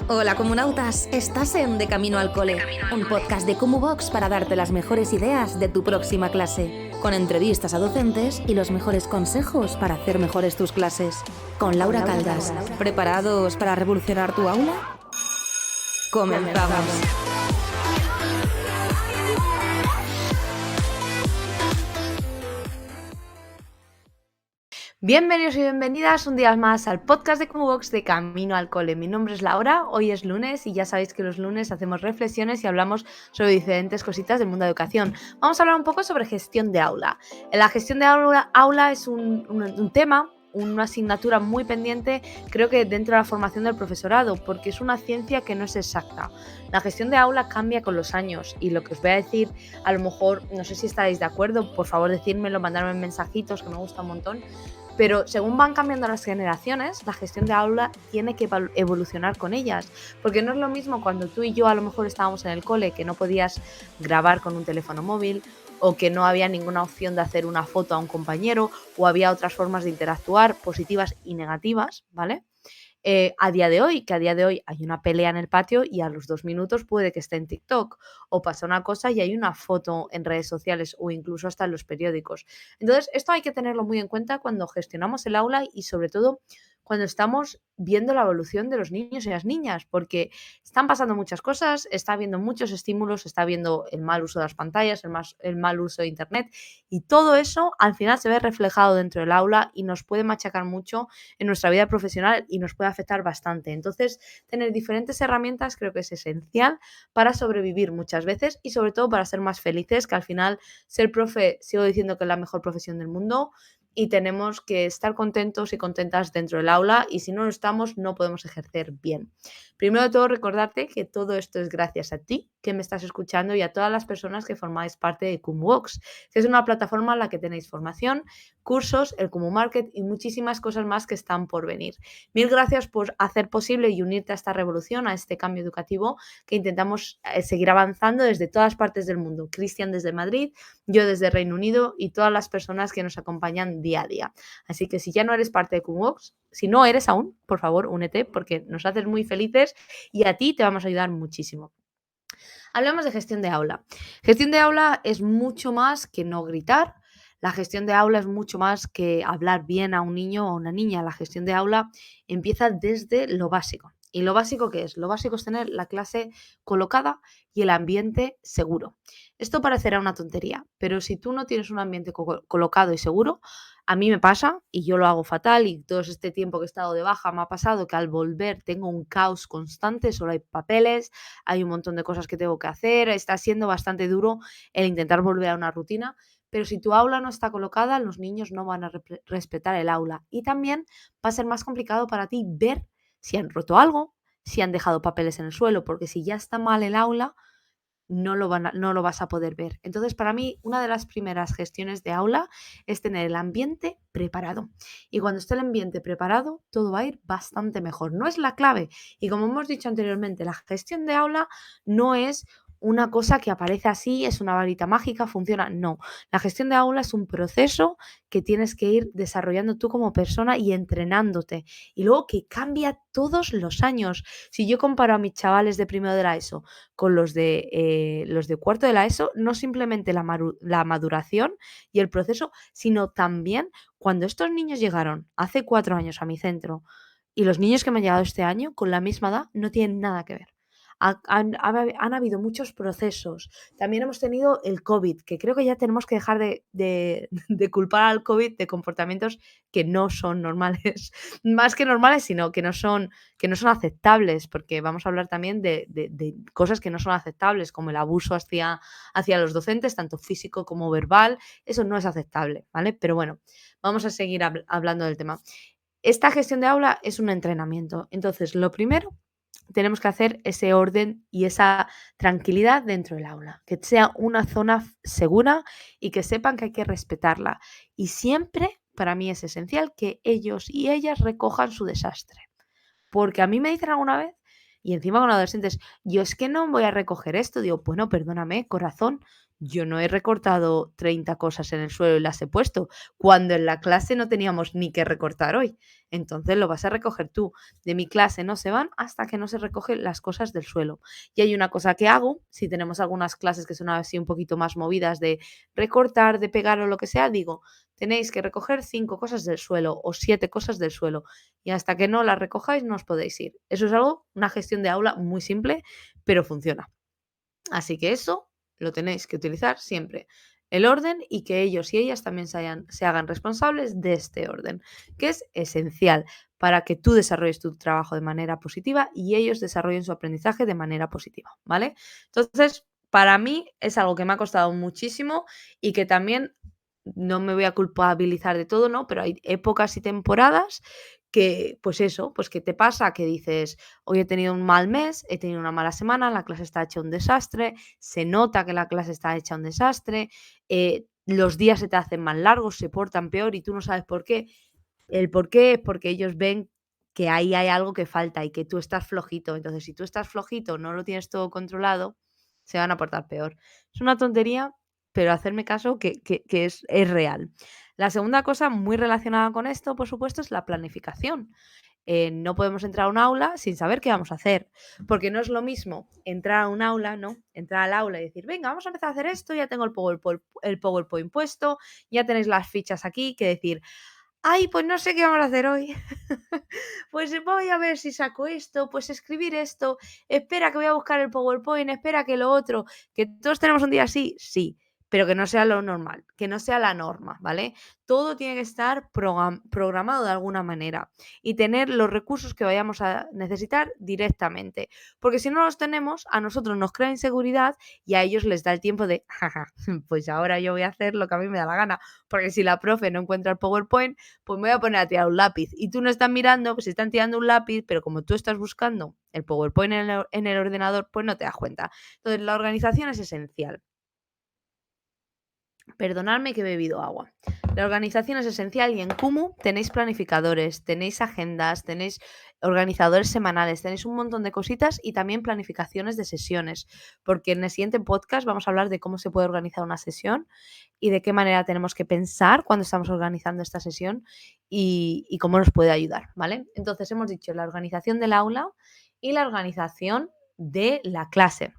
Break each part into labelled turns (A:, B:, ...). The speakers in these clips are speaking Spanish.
A: Hola comunautas, estás en De Camino al Cole, un podcast de Cumubox para darte las mejores ideas de tu próxima clase, con entrevistas a docentes y los mejores consejos para hacer mejores tus clases. Con Laura Caldas, ¿preparados para revolucionar tu aula? ¡Comenzamos!
B: Bienvenidos y bienvenidas un día más al podcast de Cumubox de Camino al Cole. Mi nombre es Laura, hoy es lunes y ya sabéis que los lunes hacemos reflexiones y hablamos sobre diferentes cositas del mundo de educación. Vamos a hablar un poco sobre gestión de aula. La gestión de aula es un tema, una asignatura muy pendiente, creo que dentro de la formación del profesorado, porque es una ciencia que no es exacta. La gestión de aula cambia con los años y lo que os voy a decir, a lo mejor, no sé si estaréis de acuerdo, por favor decírmelo, mandarme mensajitos que me gusta un montón. Pero según van cambiando las generaciones, la gestión de aula tiene que evolucionar con ellas, porque no es lo mismo cuando tú y yo a lo mejor estábamos en el cole que no podías grabar con un teléfono móvil o que no había ninguna opción de hacer una foto a un compañero o había otras formas de interactuar positivas y negativas, ¿vale? A día de hoy hay una pelea en el patio y a los 2 minutos puede que esté en TikTok, o pasa una cosa y hay una foto en redes sociales o incluso hasta en los periódicos. Entonces, esto hay que tenerlo muy en cuenta cuando gestionamos el aula y sobre todo cuando estamos viendo la evolución de los niños y las niñas, porque están pasando muchas cosas, está habiendo muchos estímulos, está habiendo el mal uso de las pantallas, el mal uso de Internet, y todo eso al final se ve reflejado dentro del aula y nos puede machacar mucho en nuestra vida profesional y nos puede afectar bastante. Entonces, tener diferentes herramientas creo que es esencial para sobrevivir muchas veces y sobre todo para ser más felices, que al final ser profe, sigo diciendo que es la mejor profesión del mundo y tenemos que estar contentos y contentas dentro del aula y si no lo estamos no podemos ejercer bien. Primero de todo recordarte que todo esto es gracias a ti que me estás escuchando y a todas las personas que formáis parte de Cumubox, que es una plataforma en la que tenéis formación, cursos, el Kumu Market y muchísimas cosas más que están por venir. Mil gracias por hacer posible y unirte a esta revolución, a este cambio educativo que intentamos seguir avanzando desde todas partes del mundo. Cristian desde Madrid, yo desde Reino Unido y todas las personas que nos acompañan día a día. Así que si ya no eres parte de Kumubox, si no eres aún, por favor, únete porque nos haces muy felices y a ti te vamos a ayudar muchísimo. Hablamos de gestión de aula. Gestión de aula es mucho más que no gritar. La gestión de aula es mucho más que hablar bien a un niño o a una niña. La gestión de aula empieza desde lo básico. ¿Y lo básico qué es? Lo básico es tener la clase colocada y el ambiente seguro. Esto parecerá una tontería, pero si tú no tienes un ambiente colocado y seguro, a mí me pasa y yo lo hago fatal y todo este tiempo que he estado de baja me ha pasado que al volver tengo un caos constante, solo hay papeles, hay un montón de cosas que tengo que hacer, está siendo bastante duro el intentar volver a una rutina, pero si tu aula no está colocada, los niños no van a respetar el aula y también va a ser más complicado para ti ver si han roto algo, si han dejado papeles en el suelo, porque si ya está mal el aula, no lo vas a poder ver. Entonces, para mí, una de las primeras gestiones de aula es tener el ambiente preparado. Y cuando esté el ambiente preparado, todo va a ir bastante mejor. No es la clave. Y como hemos dicho anteriormente, la gestión de aula no es una cosa que aparece así, es una varita mágica, funciona. No, la gestión de aula es un proceso que tienes que ir desarrollando tú como persona y entrenándote. Y luego que cambia todos los años. Si yo comparo a mis chavales de primero de la ESO con los de cuarto de la ESO, no simplemente la maduración y el proceso, sino también cuando estos niños llegaron hace 4 años a mi centro y los niños que me han llegado este año con la misma edad no tienen nada que ver. Han habido muchos procesos. También hemos tenido el COVID, que creo que ya tenemos que dejar de culpar al COVID de comportamientos que no son normales, más que normales, sino que no son aceptables, porque vamos a hablar también de cosas que no son aceptables, como el abuso hacia los docentes, tanto físico como verbal. Eso no es aceptable, ¿vale? Pero bueno, vamos a seguir hablando del tema. Esta gestión de aula es un entrenamiento. Entonces, lo primero, tenemos que hacer ese orden y esa tranquilidad dentro del aula, que sea una zona segura y que sepan que hay que respetarla. Y siempre, para mí es esencial que ellos y ellas recojan su desastre. Porque a mí me dicen alguna vez, y encima con adolescentes, yo es que no voy a recoger esto. Digo, bueno, perdóname, corazón, yo no he recortado 30 cosas en el suelo y las he puesto, cuando en la clase no teníamos ni que recortar hoy. Entonces lo vas a recoger tú. De mi clase no se van hasta que no se recogen las cosas del suelo. Y hay una cosa que hago, si tenemos algunas clases que son así un poquito más movidas de recortar, de pegar o lo que sea, digo, tenéis que recoger 5 cosas del suelo o 7 cosas del suelo. Y hasta que no las recojáis no os podéis ir. Eso es algo, una gestión de aula muy simple, pero funciona. Así que eso lo tenéis que utilizar siempre. El orden y que ellos y ellas también se hagan responsables de este orden, que es esencial para que tú desarrolles tu trabajo de manera positiva y ellos desarrollen su aprendizaje de manera positiva, ¿vale? Entonces, para mí es algo que me ha costado muchísimo y que también no me voy a culpabilizar de todo, ¿no? Pero hay épocas y temporadas que, pues eso, pues que te pasa que dices, hoy he tenido un mal mes, he tenido una mala semana, la clase está hecha un desastre, se nota que la clase está hecha un desastre, los días se te hacen más largos, se portan peor y tú no sabes por qué. El por qué es porque ellos ven que ahí hay algo que falta y que tú estás flojito. Entonces, si tú estás flojito, no lo tienes todo controlado, se van a portar peor. Es una tontería, pero hacerme caso que es real. La segunda cosa muy relacionada con esto, por supuesto, es la planificación. No podemos entrar a un aula sin saber qué vamos a hacer, porque no es lo mismo entrar a un aula, ¿no? Entrar al aula y decir, venga, vamos a empezar a hacer esto, ya tengo el PowerPoint puesto, ya tenéis las fichas aquí, que decir, ay, pues no sé qué vamos a hacer hoy. Pues voy a ver si saco esto, pues escribir esto, espera que voy a buscar el PowerPoint, espera que lo otro, que todos tenemos un día así, sí, pero que no sea lo normal, que no sea la norma, ¿vale? Todo tiene que estar programado de alguna manera y tener los recursos que vayamos a necesitar directamente, porque si no los tenemos, a nosotros nos crea inseguridad y a ellos les da el tiempo de, jaja, pues ahora yo voy a hacer lo que a mí me da la gana, porque si la profe no encuentra el PowerPoint, pues me voy a poner a tirar un lápiz. Y tú no estás mirando, pues están tirando un lápiz, pero como tú estás buscando el PowerPoint en el ordenador, pues no te das cuenta. Entonces, la organización es esencial. Perdonadme que he bebido agua. La organización es esencial y en Kumu tenéis planificadores, tenéis agendas, tenéis organizadores semanales, tenéis un montón de cositas y también planificaciones de sesiones, porque en el siguiente podcast vamos a hablar de cómo se puede organizar una sesión y de qué manera tenemos que pensar cuando estamos organizando esta sesión y cómo nos puede ayudar, ¿vale? Entonces hemos dicho la organización del aula y la organización de la clase.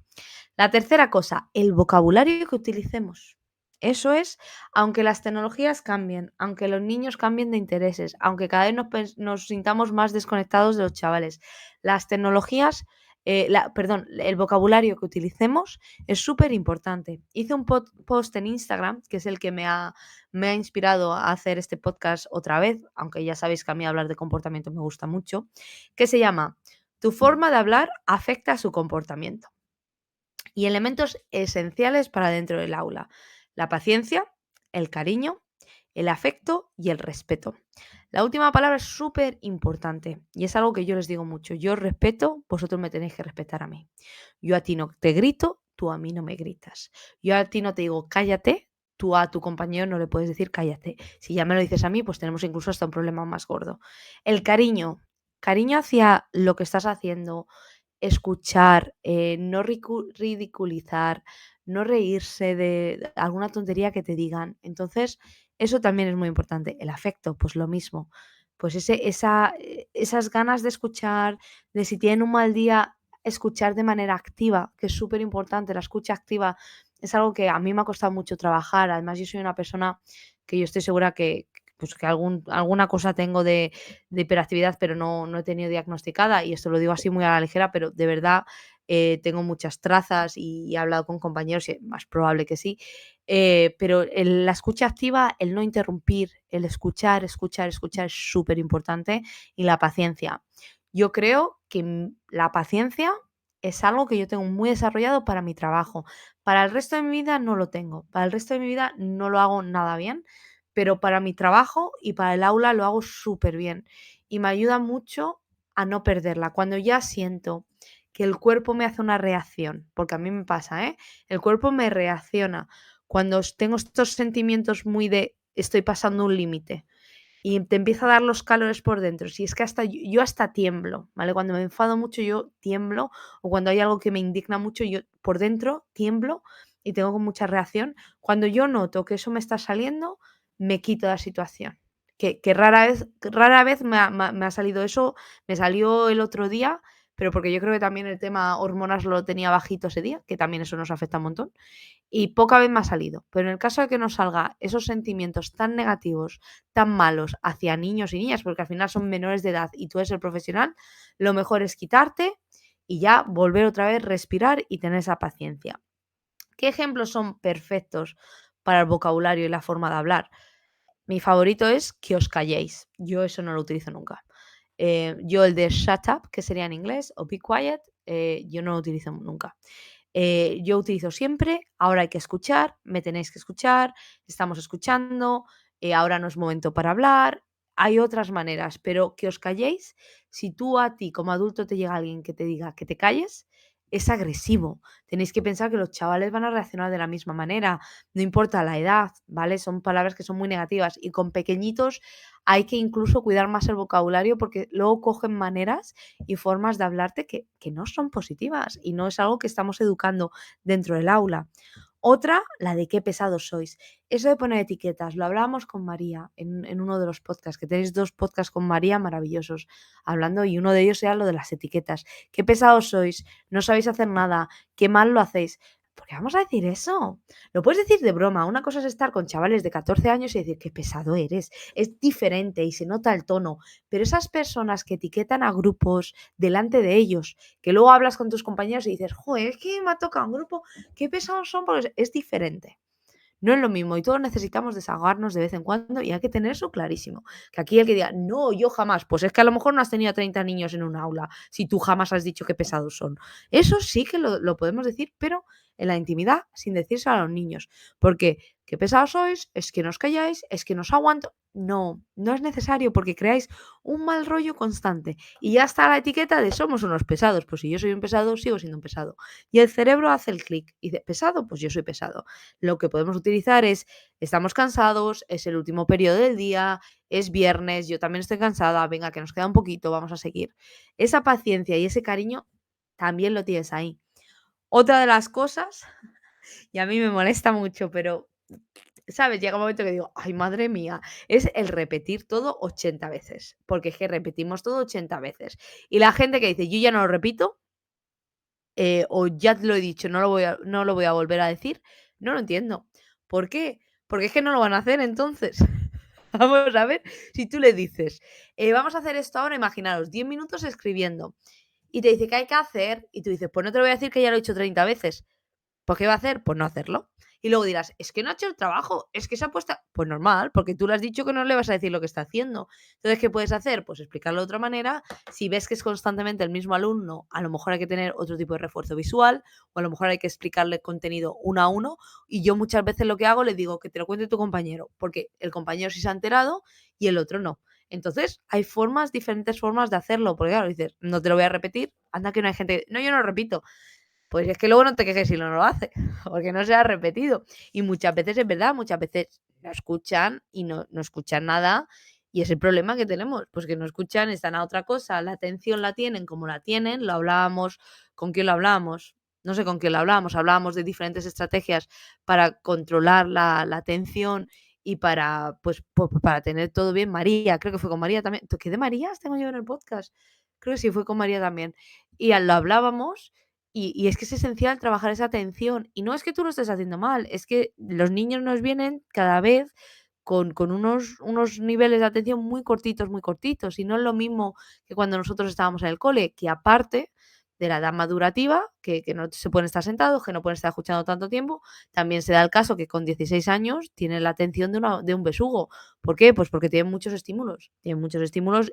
B: La tercera cosa, el vocabulario que utilicemos. Eso es, aunque las tecnologías cambien, aunque los niños cambien de intereses, aunque cada vez nos sintamos más desconectados de los chavales, las tecnologías, perdón, el vocabulario que utilicemos es súper importante. Hice un post en Instagram, que es el que me ha inspirado a hacer este podcast otra vez, aunque ya sabéis que a mí hablar de comportamiento me gusta mucho, que se llama Tu forma de hablar afecta a su comportamiento. Y elementos esenciales para dentro del aula: la paciencia, el cariño, el afecto y el respeto. La última palabra es súper importante y es algo que yo les digo mucho. Yo os respeto, vosotros me tenéis que respetar a mí. Yo a ti no te grito, tú a mí no me gritas. Yo a ti no te digo cállate, tú a tu compañero no le puedes decir cállate. Si ya me lo dices a mí, pues tenemos incluso hasta un problema más gordo. El cariño, cariño hacia lo que estás haciendo, escuchar, no ridiculizar, no reírse de alguna tontería que te digan. Entonces, eso también es muy importante. El afecto, pues lo mismo. Pues esas ganas de escuchar, de si tienen un mal día, escuchar de manera activa, que es súper importante. La escucha activa es algo que a mí me ha costado mucho trabajar. Además, yo soy una persona que yo estoy segura que, pues, que alguna cosa tengo de hiperactividad, pero no he tenido diagnosticada, y esto lo digo así muy a la ligera, pero de verdad tengo muchas trazas y he hablado con compañeros y es más probable que sí. Pero la escucha activa, el no interrumpir, el escuchar, escuchar, escuchar es súper importante, y la paciencia. Yo creo que la paciencia es algo que yo tengo muy desarrollado para mi trabajo. Para el resto de mi vida no lo tengo. Para el resto de mi vida no lo hago nada bien, pero para mi trabajo y para el aula lo hago súper bien y me ayuda mucho a no perderla. Cuando ya siento que el cuerpo me hace una reacción, porque a mí me pasa, ¿eh? El cuerpo me reacciona cuando tengo estos sentimientos muy de estoy pasando un límite y te empieza a dar los calores por dentro. Si es que hasta yo hasta tiemblo, ¿vale? Cuando me enfado mucho yo tiemblo, o cuando hay algo que me indigna mucho yo por dentro tiemblo, y tengo con mucha reacción, cuando yo noto que eso me está saliendo, me quito de la situación. Que rara vez me ha salido eso, me salió el otro día, pero porque yo creo que también el tema hormonas lo tenía bajito ese día, que también eso nos afecta un montón, y poca vez me ha salido. Pero en el caso de que nos salga esos sentimientos tan negativos, tan malos hacia niños y niñas, porque al final son menores de edad y tú eres el profesional, lo mejor es quitarte y ya volver otra vez, respirar y tener esa paciencia. ¿Qué ejemplos son perfectos para el vocabulario y la forma de hablar? Mi favorito es que os calléis. Yo eso no lo utilizo nunca. Yo el de shut up, que sería en inglés, o be quiet, yo no lo utilizo nunca. Yo utilizo siempre, ahora hay que escuchar, me tenéis que escuchar, estamos escuchando, ahora no es momento para hablar. Hay otras maneras, pero que os calléis, si tú a ti como adulto te llega alguien que te diga que te calles, es agresivo. Tenéis que pensar que los chavales van a reaccionar de la misma manera, no importa la edad, ¿vale? Son palabras que son muy negativas y con pequeñitos hay que incluso cuidar más el vocabulario porque luego cogen maneras y formas de hablarte que no son positivas y no es algo que estamos educando dentro del aula. Otra, la de qué pesados sois. Eso de poner etiquetas, lo hablábamos con María en uno de los podcasts, que tenéis 2 podcasts con María maravillosos, hablando, y uno de ellos era lo de las etiquetas. Qué pesados sois, no sabéis hacer nada, qué mal lo hacéis. ¿Por qué vamos a decir eso? Lo puedes decir de broma. Una cosa es estar con chavales de 14 años y decir qué pesado eres. Es diferente y se nota el tono. Pero esas personas que etiquetan a grupos delante de ellos, que luego hablas con tus compañeros y dices, joder, es que me ha tocado un grupo, qué pesados son, porque es diferente. No es lo mismo y todos necesitamos desahogarnos de vez en cuando y hay que tener eso clarísimo. Que aquí el que diga, no, yo jamás, pues es que a lo mejor no has tenido a 30 niños en un aula si tú jamás has dicho qué pesados son. Eso sí que lo podemos decir, pero en la intimidad, sin decírselo a los niños. Porque qué pesados sois, es que nos calláis, es que nos aguanto. No, no es necesario porque creáis un mal rollo constante. Y ya está la etiqueta de somos unos pesados. Pues si yo soy un pesado, sigo siendo un pesado. Y el cerebro hace el clic y dice, pesado, pues yo soy pesado. Lo que podemos utilizar es, estamos cansados, es el último periodo del día, es viernes, yo también estoy cansada, venga, que nos queda un poquito, vamos a seguir. Esa paciencia y ese cariño también lo tienes ahí. Otra de las cosas, y a mí me molesta mucho, pero, ¿sabes? Llega un momento que digo, ay, madre mía, es el repetir todo 80 veces, porque es que repetimos todo 80 veces. Y la gente que dice, yo ya no lo repito, o ya te lo he dicho, no lo voy a volver a decir, no lo entiendo. ¿Por qué? Porque es que no lo van a hacer entonces. Vamos a ver, si tú le dices, vamos a hacer esto ahora, imaginaros, 10 minutos escribiendo, y te dice: "¿Qué hay que hacer?", y tú dices: "Pues no te lo voy a decir que ya lo he hecho 30 veces". Pues, ¿qué va a hacer? Pues no hacerlo. Y luego dirás: "Es que no ha hecho el trabajo, es que se ha puesto a". Pues normal, porque tú le has dicho que no le vas a decir lo que está haciendo. Entonces, ¿qué puedes hacer? Pues explicarlo de otra manera. Si ves que es constantemente el mismo alumno, a lo mejor hay que tener otro tipo de refuerzo visual, o a lo mejor hay que explicarle contenido uno a uno. Y yo muchas veces lo que hago, le digo: "Que te lo cuente tu compañero", porque el compañero sí se ha enterado y el otro no. Entonces, hay formas, diferentes formas de hacerlo, porque claro, dices: "No te lo voy a repetir". Anda que no hay gente: "No, yo no lo repito". Pues es que luego no te quejes si no lo hace, porque no se ha repetido. Y muchas veces es verdad, muchas veces no escuchan y no escuchan nada, y es el problema que tenemos, pues que no escuchan, están a otra cosa, la atención la tienen como la tienen, lo hablábamos, ¿con quién lo hablábamos? No sé con quién lo hablábamos de diferentes estrategias para controlar la atención y para, pues, para tener todo bien. María, creo que fue con María también. ¿Qué de Marías tengo yo en el podcast? Creo que sí, fue con María también. Y lo hablábamos y es que es esencial trabajar esa atención. Y no es que tú lo estés haciendo mal, es que los niños nos vienen cada vez con unos niveles de atención muy cortitos. Y no es lo mismo que cuando nosotros estábamos en el cole, que aparte de la edad madurativa, que no se pueden estar sentados, que no pueden estar escuchando tanto tiempo, también se da el caso que con 16 años tienen la atención de un besugo. ¿Por qué? Pues porque tienen muchos estímulos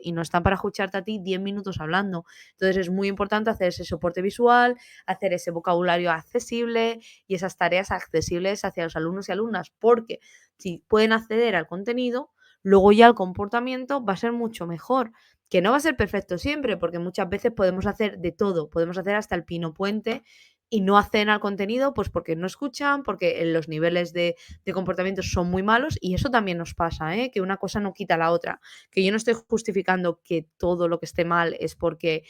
B: y no están para escucharte a ti 10 minutos hablando. Entonces es muy importante hacer ese soporte visual, hacer ese vocabulario accesible y esas tareas accesibles hacia los alumnos y alumnas, porque si pueden acceder al contenido, luego ya el comportamiento va a ser mucho mejor. Que no va a ser perfecto siempre, porque muchas veces podemos hacer de todo, podemos hacer hasta el pino puente y no acceden al contenido, pues porque no escuchan, porque los niveles de comportamiento son muy malos y eso también nos pasa, ¿eh? Que una cosa no quita la otra. Que yo no estoy justificando que todo lo que esté mal es porque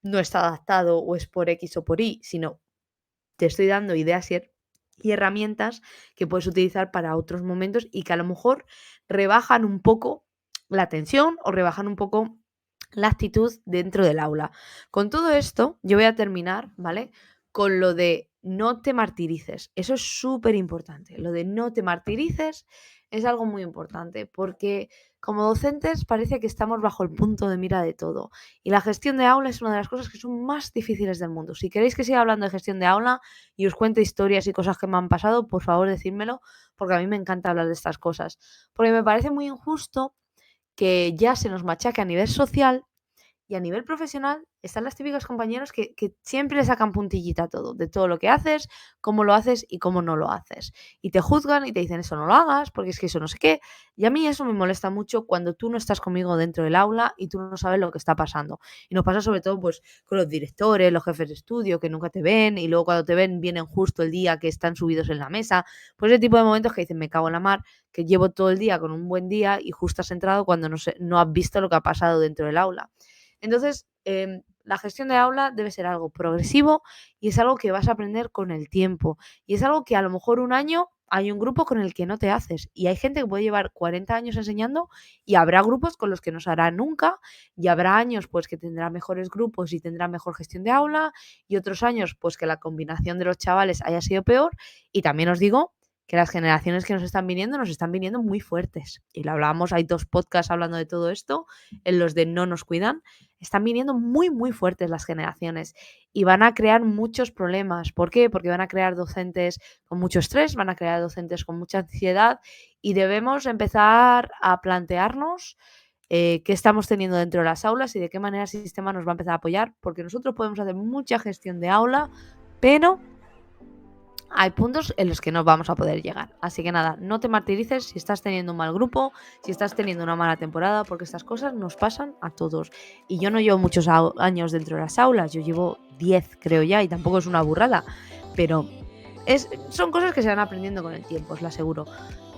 B: no está adaptado o es por X o por Y, sino te estoy dando ideas y herramientas que puedes utilizar para otros momentos y que a lo mejor rebajan un poco la tensión o rebajan un poco la actitud dentro del aula. Con todo esto, yo voy a terminar, ¿vale? Con lo de no te martirices. Eso es súper importante. Lo de no te martirices es algo muy importante porque como docentes parece que estamos bajo el punto de mira de todo. Y la gestión de aula es una de las cosas que son más difíciles del mundo. Si queréis que siga hablando de gestión de aula y os cuente historias y cosas que me han pasado, por favor decídmelo, porque a mí me encanta hablar de estas cosas. Porque me parece muy injusto que ya se nos machaque a nivel social y a nivel profesional están las típicas compañeros que siempre le sacan puntillita a todo, de todo lo que haces, cómo lo haces y cómo no lo haces. Y te juzgan y te dicen eso no lo hagas, porque es que eso no sé qué. Y a mí eso me molesta mucho cuando tú no estás conmigo dentro del aula y tú no sabes lo que está pasando. Y nos pasa sobre todo pues con los directores, los jefes de estudio que nunca te ven y luego cuando te ven vienen justo el día que están subidos en la mesa. Pues ese tipo de momentos que dicen me cago en la mar, que llevo todo el día con un buen día y justo has entrado cuando no has visto lo que ha pasado dentro del aula. Entonces, la gestión de aula debe ser algo progresivo y es algo que vas a aprender con el tiempo. Y es algo que a lo mejor un año hay un grupo con el que no te haces. Y hay gente que puede llevar 40 años enseñando y habrá grupos con los que no se hará nunca. Y habrá años pues que tendrá mejores grupos y tendrá mejor gestión de aula. Y otros años pues que la combinación de los chavales haya sido peor. Y también os digo que las generaciones que nos están viniendo muy fuertes. Y lo hablábamos, hay 2 podcasts hablando de todo esto, en los de no nos cuidan. Están viniendo muy, muy fuertes las generaciones y van a crear muchos problemas. ¿Por qué? Porque van a crear docentes con mucho estrés, van a crear docentes con mucha ansiedad y debemos empezar a plantearnos qué estamos teniendo dentro de las aulas y de qué manera el sistema nos va a empezar a apoyar, porque nosotros podemos hacer mucha gestión de aula, pero hay puntos en los que no vamos a poder llegar. Así que nada, no te martirices si estás teniendo un mal grupo, si estás teniendo una mala temporada, porque estas cosas nos pasan a todos. Y yo no llevo muchos años dentro de las aulas, yo llevo 10 creo ya, y tampoco es una burrada, pero son cosas que se van aprendiendo con el tiempo, os lo aseguro.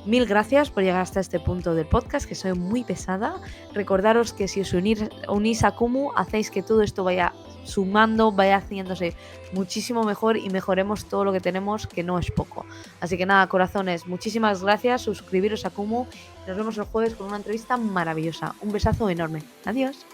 B: Mil gracias por llegar hasta este punto del podcast, que soy muy pesada. Recordaros que si os unís a Kumu, hacéis que todo esto vaya sumando, vaya haciéndose muchísimo mejor y mejoremos todo lo que tenemos, que no es poco. Así que nada, corazones, muchísimas gracias, suscribiros a Kumu y nos vemos el jueves con una entrevista maravillosa. Un besazo enorme. Adiós.